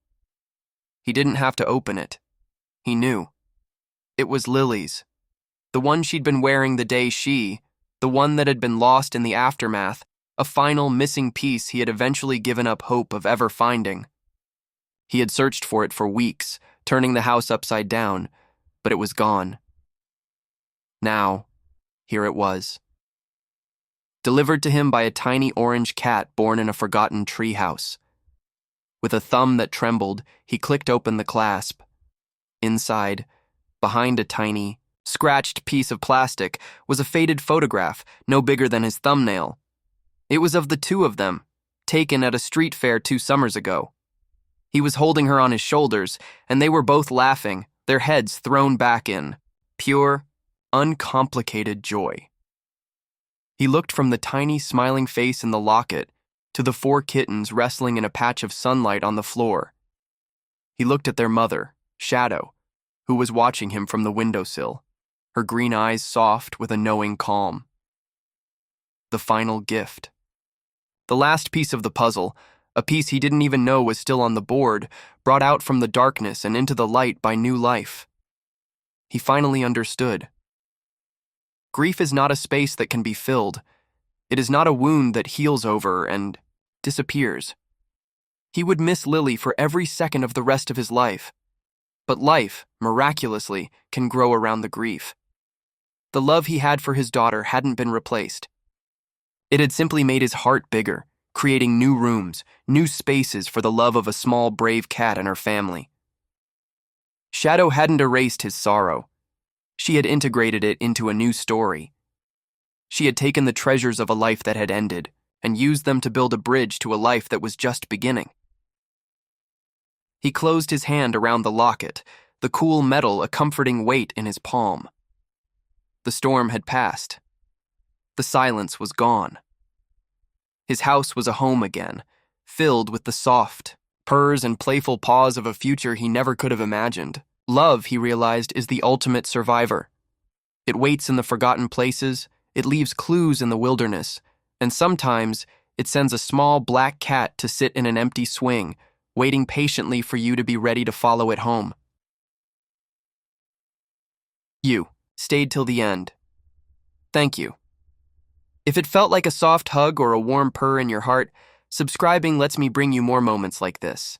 He didn't have to open it. He knew. It was Lily's, the one she'd been wearing the day the one that had been lost in the aftermath, a final missing piece he had eventually given up hope of ever finding. He had searched for it for weeks, turning the house upside down, but it was gone. Now, here it was. Delivered to him by a tiny orange cat born in a forgotten treehouse. With a thumb that trembled, he clicked open the clasp. Inside, behind a tiny, scratched piece of plastic, was a faded photograph no bigger than his thumbnail. It was of the two of them, taken at a street fair 2 summers ago. He was holding her on his shoulders, and they were both laughing, their heads thrown back in pure, uncomplicated joy. He looked from the tiny, smiling face in the locket to the 4 kittens wrestling in a patch of sunlight on the floor. He looked at their mother, Shadow, who was watching him from the windowsill, her green eyes soft with a knowing calm. The final gift. The last piece of the puzzle, a piece he didn't even know was still on the board, brought out from the darkness and into the light by new life. He finally understood. Grief is not a space that can be filled. It is not a wound that heals over and disappears. He would miss Lily for every second of the rest of his life. But life, miraculously, can grow around the grief. The love he had for his daughter hadn't been replaced. It had simply made his heart bigger, creating new rooms, new spaces for the love of a small, brave cat and her family. Shadow hadn't erased his sorrow. She had integrated it into a new story. She had taken the treasures of a life that had ended and used them to build a bridge to a life that was just beginning. He closed his hand around the locket, the cool metal a comforting weight in his palm. The storm had passed. The silence was gone. His house was a home again, filled with the soft purrs and playful paws of a future he never could have imagined. Love, he realized, is the ultimate survivor. It waits in the forgotten places, it leaves clues in the wilderness, and sometimes it sends a small black cat to sit in an empty swing, waiting patiently for you to be ready to follow it home. You stayed till the end. Thank you. If it felt like a soft hug or a warm purr in your heart, subscribing lets me bring you more moments like this.